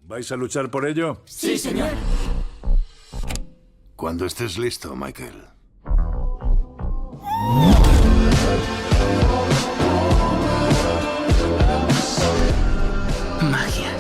¿Vais a luchar por ello? Sí, señor. Cuando estés listo, Michael. Magia.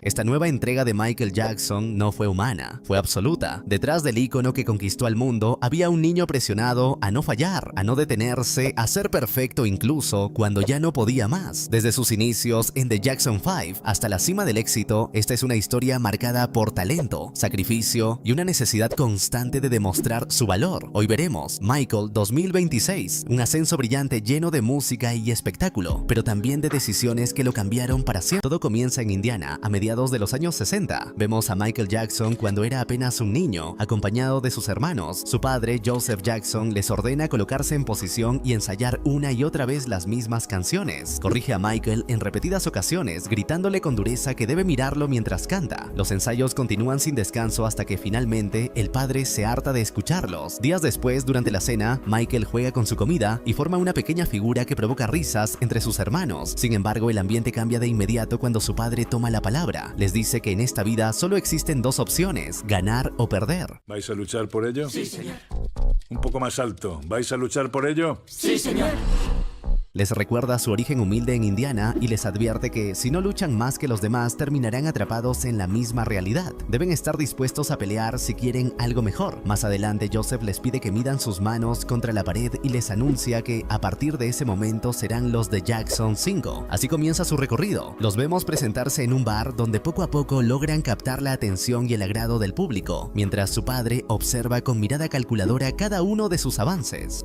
Esta nueva entrega de Michael Jackson no fue humana, fue absoluta. Detrás del ícono que conquistó al mundo había un niño presionado a no fallar, a no detenerse, a ser perfecto incluso cuando ya no podía más. Desde sus inicios en The Jackson 5 hasta la cima del éxito, esta es una historia marcada por talento, sacrificio y una necesidad constante de demostrar su valor. Hoy veremos Michael 2026, un ascenso brillante lleno de música y espectáculo, pero también de decisiones que lo cambiaron para siempre. Todo comienza en Indiana a mediados de los años 60. Vemos a Michael Jackson cuando era apenas un niño, acompañado de sus hermanos. Su padre, Joseph Jackson, les ordena colocarse en posición y ensayar una y otra vez las mismas canciones. Corrige a Michael en repetidas ocasiones, gritándole con dureza que debe mirarlo mientras canta. Los ensayos continúan sin descanso hasta que finalmente el padre se harta de escucharlos. Días después, durante la cena, Michael juega con su comida y forma una pequeña figura que provoca risas entre sus hermanos. Sin embargo, el ambiente cambia de inmediato cuando su padre toma la palabra. Les dice que en esta vida solo existen dos opciones, ganar o perder. ¿Vais a luchar por ello? Sí, señor. Un poco más alto. ¿Vais a luchar por ello? Sí, señor. Les recuerda su origen humilde en Indiana y les advierte que si no luchan más que los demás terminarán atrapados en la misma realidad. Deben estar dispuestos a pelear si quieren algo mejor. Más adelante Joseph les pide que midan sus manos contra la pared y les anuncia que a partir de ese momento serán los de Jackson 5. Así comienza su recorrido. Los vemos presentarse en un bar donde poco a poco logran captar la atención y el agrado del público, mientras su padre observa con mirada calculadora cada uno de sus avances.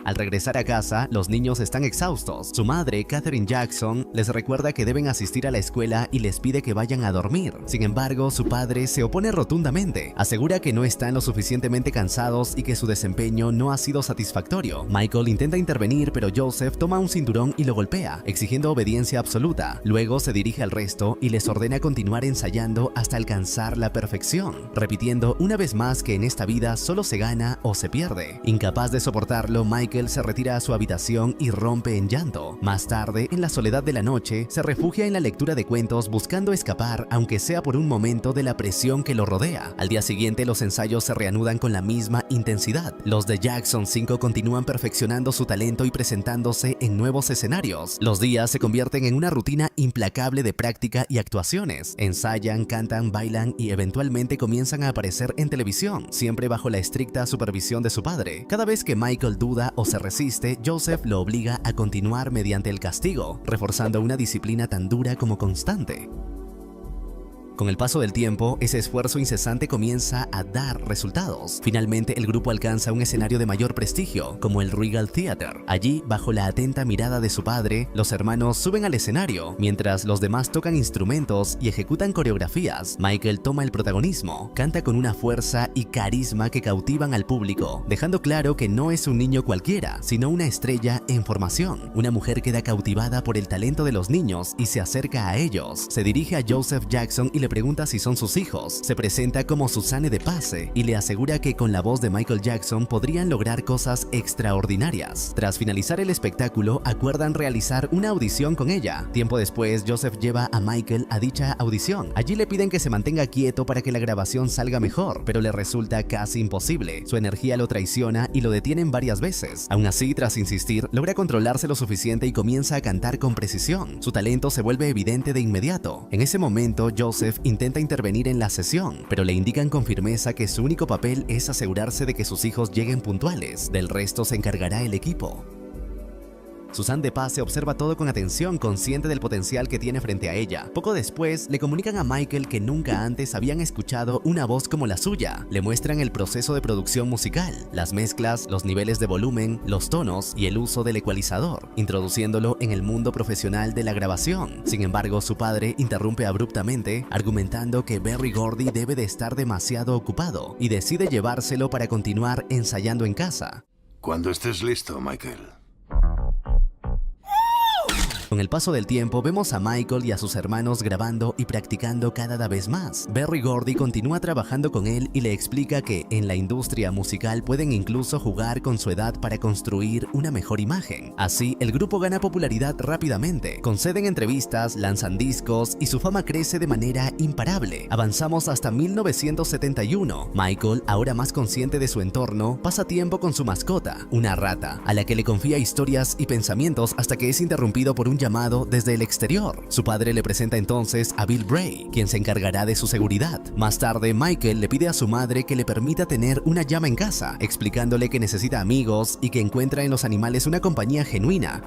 Al regresar a casa, los niños están exhaustos. Su madre, Katherine Jackson, les recuerda que deben asistir a la escuela y les pide que vayan a dormir. Sin embargo, su padre se opone rotundamente. Asegura que no están lo suficientemente cansados y que su desempeño no ha sido satisfactorio. Michael intenta intervenir, pero Joseph toma un cinturón y lo golpea, exigiendo obediencia absoluta. Luego se dirige al resto y les ordena continuar ensayando hasta alcanzar la perfección, repitiendo una vez más que en esta vida solo se gana o se pierde. Incapaz de soportarlo, Michael se retira a su habitación y rompe en llanto. Más tarde, en la soledad de la noche, se refugia en la lectura de cuentos buscando escapar, aunque sea por un momento, de la presión que lo rodea. Al día siguiente, los ensayos se reanudan con la misma intensidad. Los de Jackson 5 continúan perfeccionando su talento y presentándose en nuevos escenarios. Los días se convierten en una rutina implacable de práctica y actuaciones. Ensayan, cantan, bailan y eventualmente comienzan a aparecer en televisión, siempre bajo la estricta supervisión de su padre. Cada vez que Michael duda o se resiste, Joseph lo obliga a continuar mediante el castigo, reforzando una disciplina tan dura como constante. Con el paso del tiempo, ese esfuerzo incesante comienza a dar resultados. Finalmente, el grupo alcanza un escenario de mayor prestigio, como el Regal Theater. Allí, bajo la atenta mirada de su padre, los hermanos suben al escenario, mientras los demás tocan instrumentos y ejecutan coreografías. Michael toma el protagonismo, canta con una fuerza y carisma que cautivan al público, dejando claro que no es un niño cualquiera, sino una estrella en formación. Una mujer queda cautivada por el talento de los niños y se acerca a ellos. Se dirige a Joseph Jackson y le pregunta si son sus hijos. Se presenta como Suzanne de Pace y le asegura que con la voz de Michael Jackson podrían lograr cosas extraordinarias. Tras finalizar el espectáculo, acuerdan realizar una audición con ella. Tiempo después, Joseph lleva a Michael a dicha audición. Allí le piden que se mantenga quieto para que la grabación salga mejor, pero le resulta casi imposible. Su energía lo traiciona y lo detienen varias veces. Aún así, tras insistir, logra controlarse lo suficiente y comienza a cantar con precisión. Su talento se vuelve evidente de inmediato. En ese momento, Joseph intenta intervenir en la sesión, pero le indican con firmeza que su único papel es asegurarse de que sus hijos lleguen puntuales. Del resto se encargará el equipo. Suzanne de Pace observa todo con atención, consciente del potencial que tiene frente a ella. Poco después, le comunican a Michael que nunca antes habían escuchado una voz como la suya. Le muestran el proceso de producción musical, las mezclas, los niveles de volumen, los tonos y el uso del ecualizador, introduciéndolo en el mundo profesional de la grabación. Sin embargo, su padre interrumpe abruptamente, argumentando que Berry Gordy debe de estar demasiado ocupado y decide llevárselo para continuar ensayando en casa. Cuando estés listo, Michael. Con el paso del tiempo vemos a Michael y a sus hermanos grabando y practicando cada vez más. Berry Gordy continúa trabajando con él y le explica que en la industria musical pueden incluso jugar con su edad para construir una mejor imagen. Así, el grupo gana popularidad rápidamente, conceden entrevistas, lanzan discos y su fama crece de manera imparable. Avanzamos hasta 1971. Michael, ahora más consciente de su entorno, pasa tiempo con su mascota, una rata, a la que le confía historias y pensamientos hasta que es interrumpido por un llamado desde el exterior. Su padre le presenta entonces a Bill Bray, quien se encargará de su seguridad. Más tarde, Michael le pide a su madre que le permita tener una llama en casa, explicándole que necesita amigos y que encuentra en los animales una compañía genuina.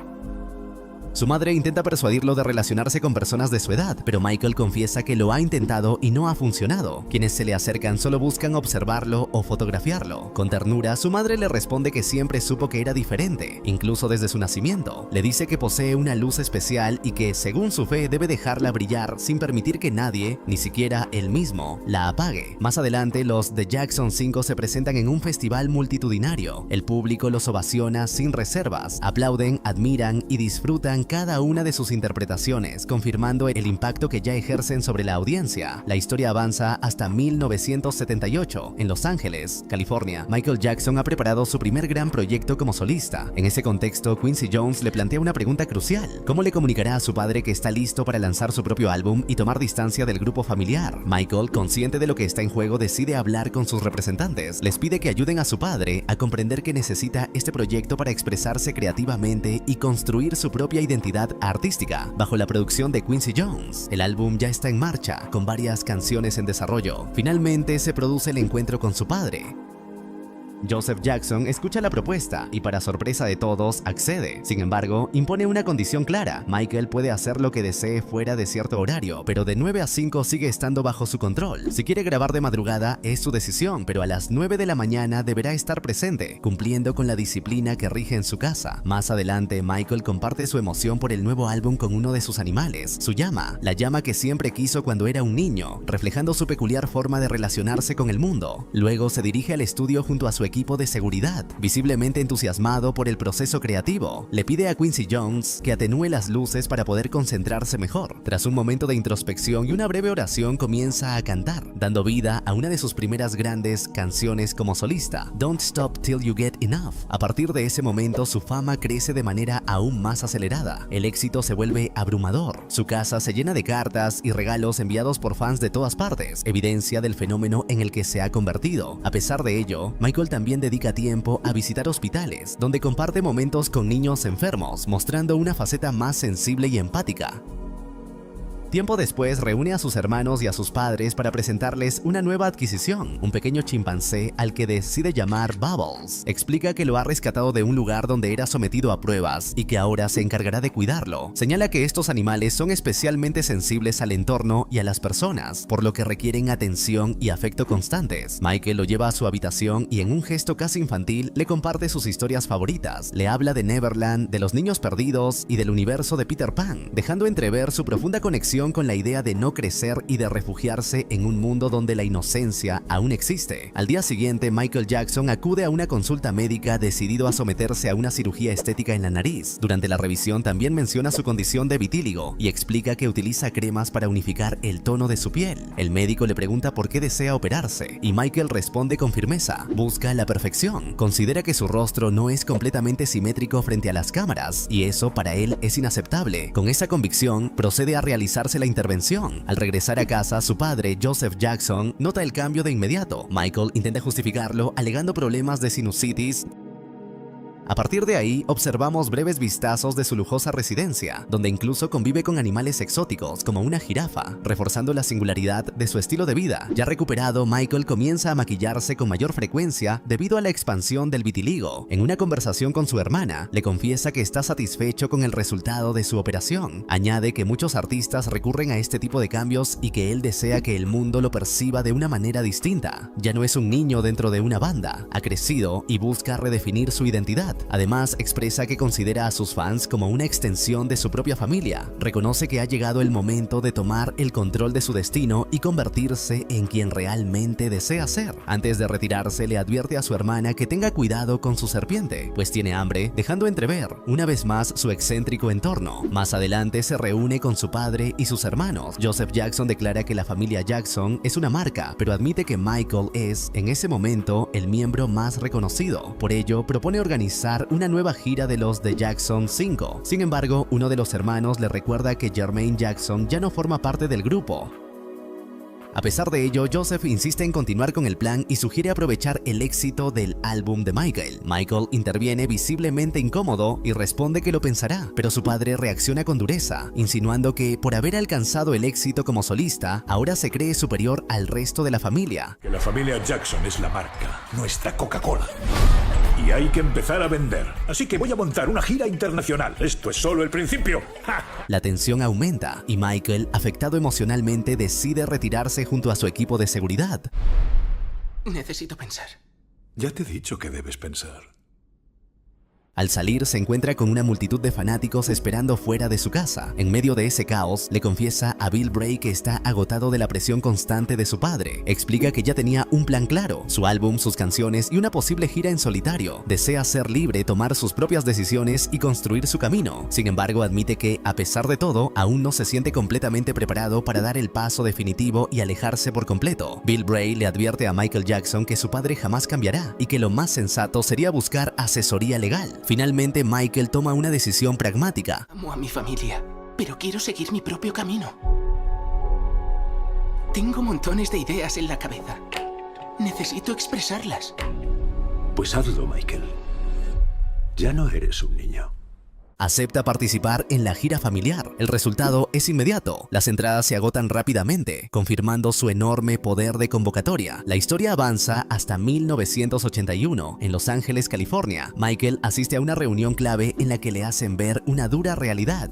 Su madre intenta persuadirlo de relacionarse con personas de su edad, pero Michael confiesa que lo ha intentado y no ha funcionado. Quienes se le acercan solo buscan observarlo o fotografiarlo. Con ternura, su madre le responde que siempre supo que era diferente, incluso desde su nacimiento. Le dice que posee una luz especial y que, según su fe, debe dejarla brillar sin permitir que nadie, ni siquiera él mismo, la apague. Más adelante, los The Jackson 5 se presentan en un festival multitudinario. El público los ovaciona sin reservas, aplauden, admiran y disfrutan cada una de sus interpretaciones, confirmando el impacto que ya ejercen sobre la audiencia. La historia avanza hasta 1978. En Los Ángeles, California, Michael Jackson ha preparado su primer gran proyecto como solista. En ese contexto, Quincy Jones le plantea una pregunta crucial: ¿cómo le comunicará a su padre que está listo para lanzar su propio álbum y tomar distancia del grupo familiar? Michael, consciente de lo que está en juego, decide hablar con sus representantes. Les pide que ayuden a su padre a comprender que necesita este proyecto para expresarse creativamente y construir su propia identidad artística, bajo la producción de Quincy Jones. El álbum ya está en marcha, con varias canciones en desarrollo. Finalmente se produce el encuentro con su padre. Joseph Jackson escucha la propuesta y, para sorpresa de todos, accede. Sin embargo, impone una condición clara: Michael puede hacer lo que desee fuera de cierto horario, pero de 9 a 5 sigue estando bajo su control. Si quiere grabar de madrugada, es su decisión, pero a las 9 de la mañana deberá estar presente, cumpliendo con la disciplina que rige en su casa. Más adelante, Michael comparte su emoción por el nuevo álbum con uno de sus animales, su llama, la llama que siempre quiso cuando era un niño, reflejando su peculiar forma de relacionarse con el mundo. Luego se dirige al estudio junto a su equipo de seguridad. Visiblemente entusiasmado por el proceso creativo, le pide a Quincy Jones que atenúe las luces para poder concentrarse mejor. Tras un momento de introspección y una breve oración, comienza a cantar, dando vida a una de sus primeras grandes canciones como solista, Don't Stop Till You Get Enough. A partir de ese momento, su fama crece de manera aún más acelerada. El éxito se vuelve abrumador. Su casa se llena de cartas y regalos enviados por fans de todas partes, evidencia del fenómeno en el que se ha convertido. A pesar de ello, Michael también dedica tiempo a visitar hospitales, donde comparte momentos con niños enfermos, mostrando una faceta más sensible y empática. Tiempo después reúne a sus hermanos y a sus padres para presentarles una nueva adquisición, un pequeño chimpancé al que decide llamar Bubbles. Explica que lo ha rescatado de un lugar donde era sometido a pruebas y que ahora se encargará de cuidarlo. Señala que estos animales son especialmente sensibles al entorno y a las personas, por lo que requieren atención y afecto constantes. Michael lo lleva a su habitación y, en un gesto casi infantil, le comparte sus historias favoritas. Le habla de Neverland, de los niños perdidos y del universo de Peter Pan, dejando entrever su profunda conexión con la idea de no crecer y de refugiarse en un mundo donde la inocencia aún existe. Al día siguiente, Michael Jackson acude a una consulta médica decidido a someterse a una cirugía estética en la nariz. Durante la revisión también menciona su condición de vitíligo y explica que utiliza cremas para unificar el tono de su piel. El médico le pregunta por qué desea operarse y Michael responde con firmeza: busca la perfección. Considera que su rostro no es completamente simétrico frente a las cámaras y eso para él es inaceptable. Con esa convicción, procede a realizar la intervención. Al regresar a casa, su padre, Joseph Jackson, nota el cambio de inmediato. Michael intenta justificarlo alegando problemas de sinusitis. A partir de ahí, observamos breves vistazos de su lujosa residencia, donde incluso convive con animales exóticos como una jirafa, reforzando la singularidad de su estilo de vida. Ya recuperado, Michael comienza a maquillarse con mayor frecuencia debido a la expansión del vitiligo. En una conversación con su hermana, le confiesa que está satisfecho con el resultado de su operación. Añade que muchos artistas recurren a este tipo de cambios y que él desea que el mundo lo perciba de una manera distinta. Ya no es un niño dentro de una banda, ha crecido y busca redefinir su identidad. Además, expresa que considera a sus fans como una extensión de su propia familia. Reconoce que ha llegado el momento de tomar el control de su destino y convertirse en quien realmente desea ser. Antes de retirarse, le advierte a su hermana que tenga cuidado con su serpiente, pues tiene hambre, dejando entrever una vez más su excéntrico entorno. Más adelante se reúne con su padre y sus hermanos. Joseph Jackson declara que la familia Jackson es una marca, pero admite que Michael es, en ese momento, el miembro más reconocido. Por ello, propone organizar una nueva gira de los The Jackson 5. Sin embargo, uno de los hermanos le recuerda que Jermaine Jackson ya no forma parte del grupo. A pesar de ello, Joseph insiste en continuar con el plan y sugiere aprovechar el éxito del álbum de Michael. Michael interviene visiblemente incómodo y responde que lo pensará, pero su padre reacciona con dureza, insinuando que por haber alcanzado el éxito como solista, ahora se cree superior al resto de la familia. Que la familia Jackson es la marca, nuestra Coca-Cola. Y hay que empezar a vender. Así que voy a montar una gira internacional. Esto es solo el principio. ¡Ja! La tensión aumenta y Michael, afectado emocionalmente, decide retirarse junto a su equipo de seguridad. Necesito pensar. Ya te he dicho que debes pensar. Al salir, se encuentra con una multitud de fanáticos esperando fuera de su casa. En medio de ese caos, le confiesa a Bill Bray que está agotado de la presión constante de su padre. Explica que ya tenía un plan claro, su álbum, sus canciones y una posible gira en solitario. Desea ser libre, tomar sus propias decisiones y construir su camino. Sin embargo, admite que, a pesar de todo, aún no se siente completamente preparado para dar el paso definitivo y alejarse por completo. Bill Bray le advierte a Michael Jackson que su padre jamás cambiará y que lo más sensato sería buscar asesoría legal. Finalmente, Michael toma una decisión pragmática. Amo a mi familia, pero quiero seguir mi propio camino. Tengo montones de ideas en la cabeza. Necesito expresarlas. Pues hazlo, Michael. Ya no eres un niño. Acepta participar en la gira familiar. El resultado es inmediato. Las entradas se agotan rápidamente, confirmando su enorme poder de convocatoria. La historia avanza hasta 1981, en Los Ángeles, California. Michael asiste a una reunión clave en la que le hacen ver una dura realidad.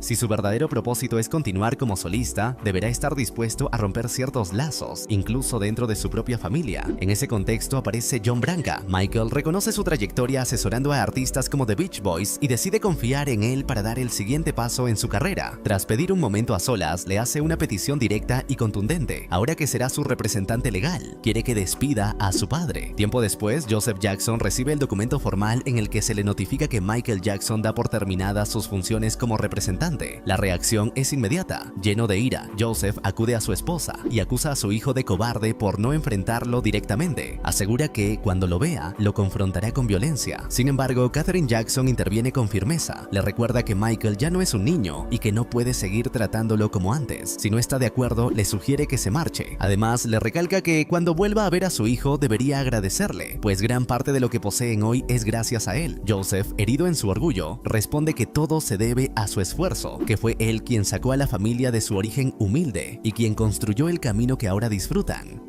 Si su verdadero propósito es continuar como solista, deberá estar dispuesto a romper ciertos lazos, incluso dentro de su propia familia. En ese contexto aparece John Branca. Michael reconoce su trayectoria asesorando a artistas como The Beach Boys y decide confiar en él para dar el siguiente paso en su carrera. Tras pedir un momento a solas, le hace una petición directa y contundente. Ahora que será su representante legal, quiere que despida a su padre. Tiempo después, Joseph Jackson recibe el documento formal en el que se le notifica que Michael Jackson da por terminadas sus funciones como representante. La reacción es inmediata. Lleno de ira, Joseph acude a su esposa y acusa a su hijo de cobarde por no enfrentarlo directamente. Asegura que, cuando lo vea, lo confrontará con violencia. Sin embargo, Katherine Jackson interviene con firmeza. Le recuerda que Michael ya no es un niño y que no puede seguir tratándolo como antes. Si no está de acuerdo, le sugiere que se marche. Además, le recalca que cuando vuelva a ver a su hijo debería agradecerle, pues gran parte de lo que poseen hoy es gracias a él. Joseph, herido en su orgullo, responde que todo se debe a su esfuerzo, que fue él quien sacó a la familia de su origen humilde y quien construyó el camino que ahora disfrutan.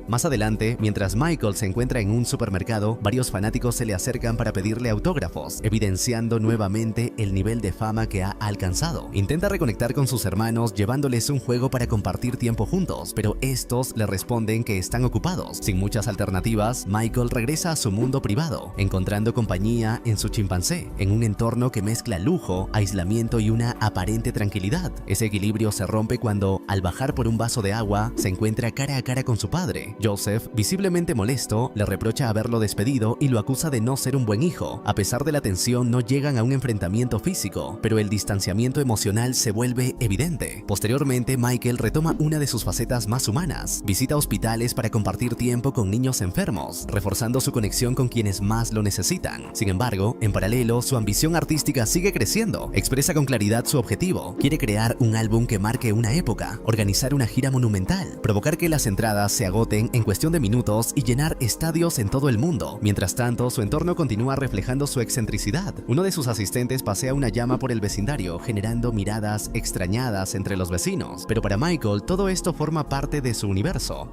Más adelante, mientras Michael se encuentra en un supermercado, varios fanáticos se le acercan para pedirle autógrafos, evidenciando nuevamente el nivel de fama que ha alcanzado. Intenta reconectar con sus hermanos llevándoles un juego para compartir tiempo juntos, pero estos le responden que están ocupados. Sin muchas alternativas, Michael regresa a su mundo privado, encontrando compañía en su chimpancé, en un entorno que mezcla lujo, aislamiento y una aparente tranquilidad. Ese equilibrio se rompe cuando, al bajar por un vaso de agua, se encuentra cara a cara con su padre. Joseph, visiblemente molesto, le reprocha haberlo despedido y lo acusa de no ser un buen hijo. A pesar de la tensión, no llegan a un enfrentamiento físico, pero el distanciamiento emocional se vuelve evidente. Posteriormente, Michael retoma una de sus facetas más humanas. Visita hospitales para compartir tiempo con niños enfermos, reforzando su conexión con quienes más lo necesitan. Sin embargo, en paralelo, su ambición artística sigue creciendo. Expresa con claridad su objetivo. Quiere crear un álbum que marque una época, organizar una gira monumental, provocar que las entradas se agoten en cuestión de minutos y llenar estadios en todo el mundo. Mientras tanto, su entorno continúa reflejando su excentricidad. Uno de sus asistentes pasea una llama por el vecindario, generando miradas extrañadas entre los vecinos. Pero para Michael, todo esto forma parte de su universo.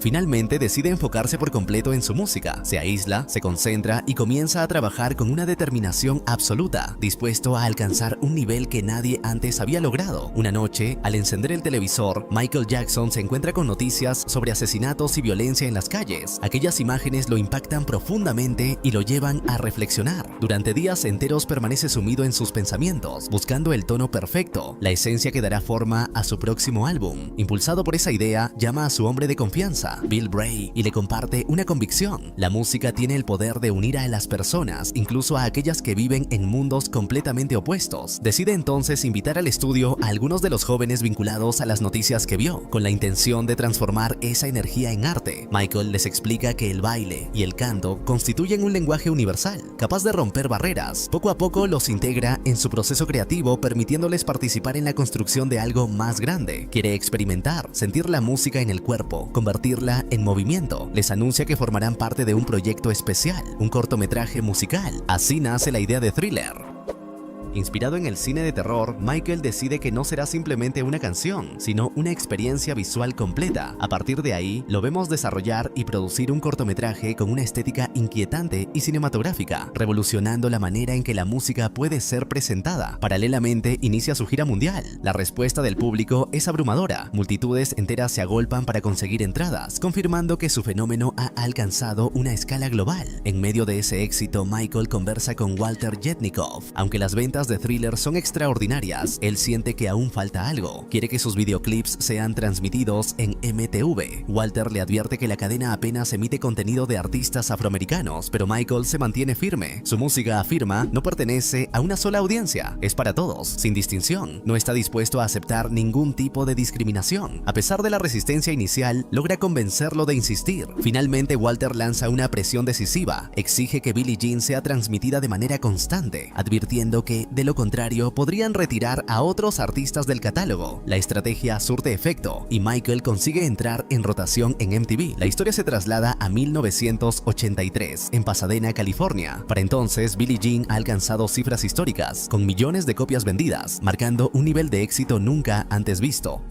Finalmente decide enfocarse por completo en su música, se aísla, se concentra y comienza a trabajar con una determinación absoluta, dispuesto a alcanzar un nivel que nadie antes había logrado. Una noche, al encender el televisor, Michael Jackson se encuentra con noticias sobre asesinatos y violencia en las calles. Aquellas imágenes lo impactan profundamente y lo llevan a reflexionar. Durante días enteros permanece sumido en sus pensamientos, buscando el tono perfecto, la esencia que dará forma a su próximo álbum. Impulsado por esa idea, llama a su hombre de confianza, Bill Bray, y le comparte una convicción: la música tiene el poder de unir a las personas, incluso a aquellas que viven en mundos completamente opuestos. Decide entonces invitar al estudio a algunos de los jóvenes vinculados a las noticias que vio, con la intención de transformar esa energía en arte. Michael les explica que el baile y el canto constituyen un lenguaje universal, capaz de romper barreras. Poco a poco los integra en su proceso creativo, permitiéndoles participar en la construcción de algo más grande. Quiere experimentar, sentir la música en el cuerpo, convertirla en movimiento. Les anuncia que formarán parte de un proyecto especial, un cortometraje musical. Así nace la idea de Thriller. Inspirado en el cine de terror, Michael decide que no será simplemente una canción, sino una experiencia visual completa. A partir de ahí, lo vemos desarrollar y producir un cortometraje con una estética inquietante y cinematográfica, revolucionando la manera en que la música puede ser presentada. Paralelamente, inicia su gira mundial. La respuesta del público es abrumadora. Multitudes enteras se agolpan para conseguir entradas, confirmando que su fenómeno ha alcanzado una escala global. En medio de ese éxito, Michael conversa con Walter Jetnikoff. Aunque las ventas de Thriller son extraordinarias, él siente que aún falta algo. Quiere que sus videoclips sean transmitidos en MTV. Walter le advierte que la cadena apenas emite contenido de artistas afroamericanos, pero Michael se mantiene firme. Su música, afirma, no pertenece a una sola audiencia, es para todos, sin distinción. No está dispuesto a aceptar ningún tipo de discriminación. A pesar de la resistencia inicial, logra convencerlo de insistir. Finalmente, Walter lanza una presión decisiva. Exige que Billie Jean sea transmitida de manera constante, advirtiendo que de lo contrario, podrían retirar a otros artistas del catálogo. La estrategia surte efecto y Michael consigue entrar en rotación en MTV. La historia se traslada a 1983, en Pasadena, California. Para entonces, Billie Jean ha alcanzado cifras históricas, con millones de copias vendidas, marcando un nivel de éxito nunca antes visto.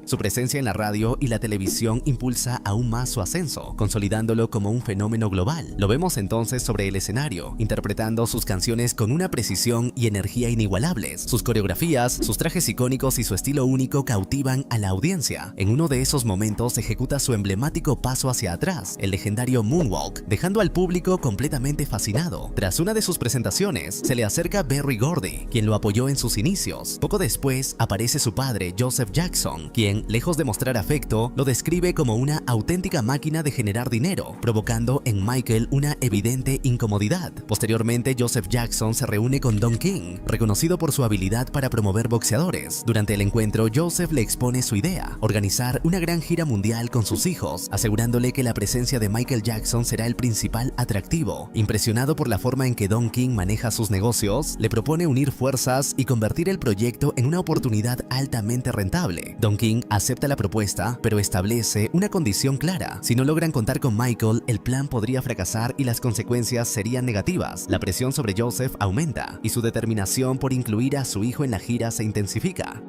Su presencia en la radio y la televisión impulsa aún más su ascenso, consolidándolo como un fenómeno global. Lo vemos entonces sobre el escenario, interpretando sus canciones con una precisión y energía inigualables. Sus coreografías, sus trajes icónicos y su estilo único cautivan a la audiencia. En uno de esos momentos ejecuta su emblemático paso hacia atrás, el legendario Moonwalk, dejando al público completamente fascinado. Tras una de sus presentaciones, se le acerca Berry Gordy, quien lo apoyó en sus inicios. Poco después, aparece su padre, Joseph Jackson, quien, lejos de mostrar afecto, lo describe como una auténtica máquina de generar dinero, provocando en Michael una evidente incomodidad. Posteriormente, Joseph Jackson se reúne con Don King, reconocido por su habilidad para promover boxeadores. Durante el encuentro, Joseph le expone su idea: organizar una gran gira mundial con sus hijos, asegurándole que la presencia de Michael Jackson será el principal atractivo. Impresionado por la forma en que Don King maneja sus negocios, le propone unir fuerzas y convertir el proyecto en una oportunidad altamente rentable. Don King acepta la propuesta, pero establece una condición clara: si no logran contar con Michael, el plan podría fracasar y las consecuencias serían negativas. La presión sobre Joseph aumenta y su determinación por incluir a su hijo en la gira se intensifica.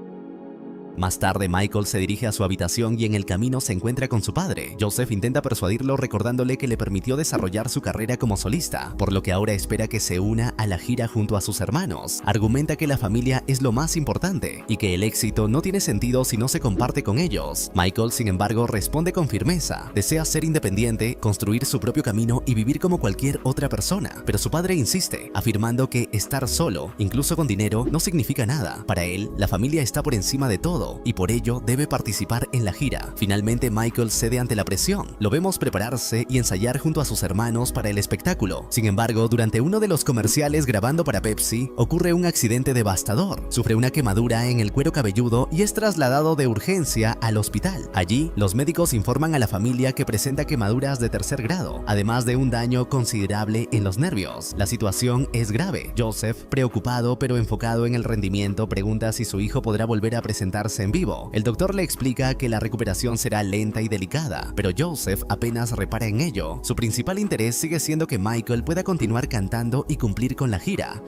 Más tarde, Michael se dirige a su habitación y en el camino se encuentra con su padre. Joseph intenta persuadirlo recordándole que le permitió desarrollar su carrera como solista, por lo que ahora espera que se una a la gira junto a sus hermanos. Argumenta que la familia es lo más importante y que el éxito no tiene sentido si no se comparte con ellos. Michael, sin embargo, responde con firmeza. Desea ser independiente, construir su propio camino y vivir como cualquier otra persona. Pero su padre insiste, afirmando que estar solo, incluso con dinero, no significa nada. Para él, la familia está por encima de todo y por ello debe participar en la gira. Finalmente, Michael cede ante la presión. Lo vemos prepararse y ensayar junto a sus hermanos para el espectáculo. Sin embargo, durante uno de los comerciales grabando para Pepsi, ocurre un accidente devastador. Sufre una quemadura en el cuero cabelludo y es trasladado de urgencia al hospital. Allí, los médicos informan a la familia que presenta quemaduras de tercer grado, además de un daño considerable en los nervios. La situación es grave. Joseph, preocupado pero enfocado en el rendimiento, pregunta si su hijo podrá volver a presentarse en vivo. El doctor le explica que la recuperación será lenta y delicada, pero Joseph apenas repara en ello. Su principal interés sigue siendo que Michael pueda continuar cantando y cumplir con la gira.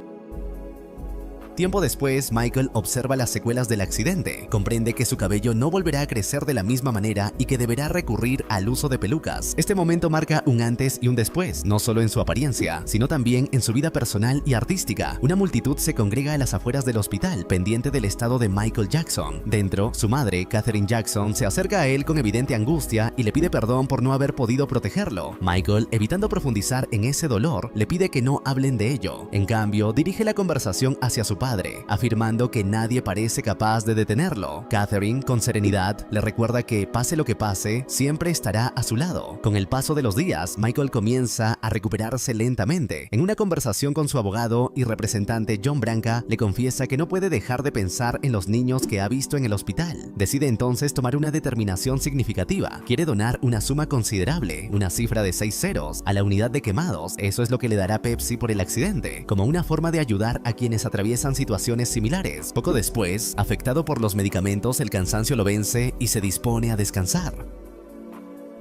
Tiempo después, Michael observa las secuelas del accidente, comprende que su cabello no volverá a crecer de la misma manera y que deberá recurrir al uso de pelucas. Este momento marca un antes y un después, no solo en su apariencia, sino también en su vida personal y artística. Una multitud se congrega a las afueras del hospital, pendiente del estado de Michael Jackson. Dentro, su madre, Katherine Jackson, se acerca a él con evidente angustia y le pide perdón por no haber podido protegerlo. Michael, evitando profundizar en ese dolor, le pide que no hablen de ello. En cambio, dirige la conversación hacia su padre, afirmando que nadie parece capaz de detenerlo. Katherine, con serenidad, le recuerda que pase lo que pase, siempre estará a su lado. Con el paso de los días, Michael comienza a recuperarse lentamente. En una conversación con su abogado y representante John Branca, le confiesa que no puede dejar de pensar en los niños que ha visto en el hospital. Decide entonces tomar una determinación significativa. Quiere donar una suma considerable, una cifra de 6 ceros, a la unidad de quemados. Eso es lo que le dará Pepsi por el accidente, como una forma de ayudar a quienes atraviesan situaciones similares. Poco después, afectado por los medicamentos, el cansancio lo vence y se dispone a descansar.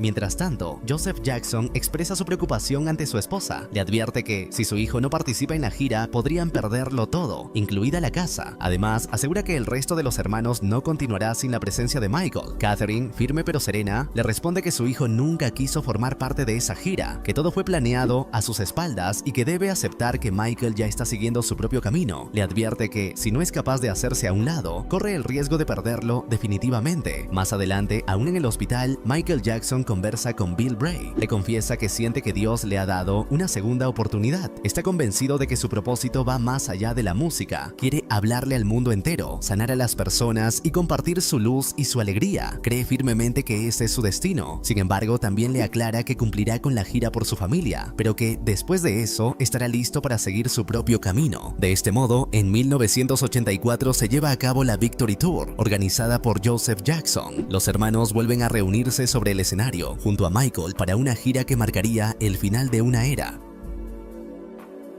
Mientras tanto, Joseph Jackson expresa su preocupación ante su esposa. Le advierte que, si su hijo no participa en la gira, podrían perderlo todo, incluida la casa. Además, asegura que el resto de los hermanos no continuará sin la presencia de Michael. Katherine, firme pero serena, le responde que su hijo nunca quiso formar parte de esa gira, que todo fue planeado a sus espaldas y que debe aceptar que Michael ya está siguiendo su propio camino. Le advierte que, si no es capaz de hacerse a un lado, corre el riesgo de perderlo definitivamente. Más adelante, aún en el hospital, Michael Jackson conversa con Bill Bray. Le confiesa que siente que Dios le ha dado una segunda oportunidad. Está convencido de que su propósito va más allá de la música. Quiere hablarle al mundo entero, sanar a las personas y compartir su luz y su alegría. Cree firmemente que ese es su destino. Sin embargo, también le aclara que cumplirá con la gira por su familia, pero que después de eso estará listo para seguir su propio camino. De este modo, en 1984 se lleva a cabo la Victory Tour, organizada por Joseph Jackson. Los hermanos vuelven a reunirse sobre el escenario junto a Michael para una gira que marcaría el final de una era.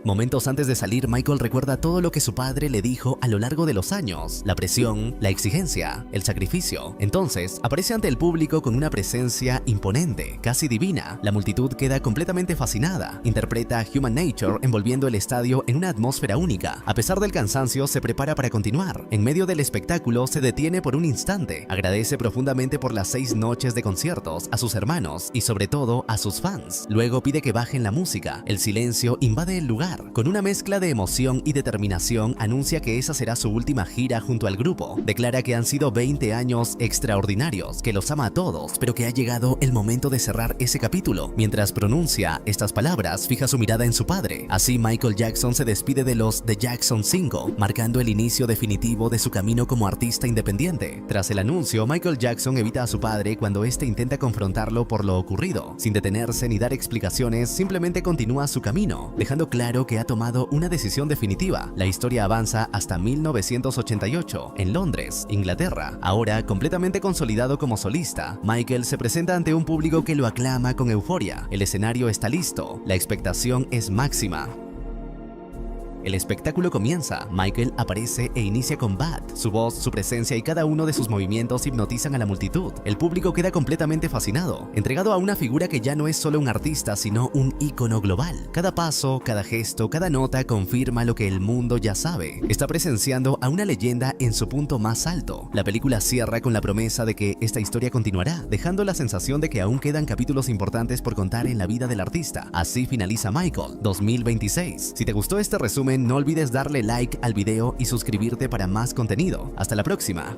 Momentos antes de salir, Michael recuerda todo lo que su padre le dijo a lo largo de los años: la presión, la exigencia, el sacrificio. Entonces, aparece ante el público con una presencia imponente, casi divina. La multitud queda completamente fascinada. Interpreta Human Nature, envolviendo el estadio en una atmósfera única. A pesar del cansancio, se prepara para continuar. En medio del espectáculo, se detiene por un instante. Agradece profundamente por las 6 noches de conciertos, a sus hermanos y sobre todo a sus fans. Luego pide que bajen la música. El silencio invade el lugar. Con una mezcla de emoción y determinación, anuncia que esa será su última gira junto al grupo. Declara que han sido 20 años extraordinarios, que los ama a todos, pero que ha llegado el momento de cerrar ese capítulo. Mientras pronuncia estas palabras, fija su mirada en su padre. Así, Michael Jackson se despide de los The Jackson 5, marcando el inicio definitivo de su camino como artista independiente. Tras el anuncio, Michael Jackson evita a su padre cuando éste intenta confrontarlo por lo ocurrido. Sin detenerse ni dar explicaciones, simplemente continúa su camino, dejando claro que ha tomado una decisión definitiva. La historia avanza hasta 1988, en Londres, Inglaterra. Ahora, completamente consolidado como solista, Michael se presenta ante un público que lo aclama con euforia. El escenario está listo, la expectación es máxima. El espectáculo comienza. Michael aparece e inicia con Bad. Su voz, su presencia y cada uno de sus movimientos hipnotizan a la multitud. El público queda completamente fascinado, entregado a una figura que ya no es solo un artista, sino un ícono global. Cada paso, cada gesto, cada nota confirma lo que el mundo ya sabe. Está presenciando a una leyenda en su punto más alto. La película cierra con la promesa de que esta historia continuará, dejando la sensación de que aún quedan capítulos importantes por contar en la vida del artista. Así finaliza Michael 2026. Si te gustó este resumen, no olvides darle like al video y suscribirte para más contenido. Hasta la próxima.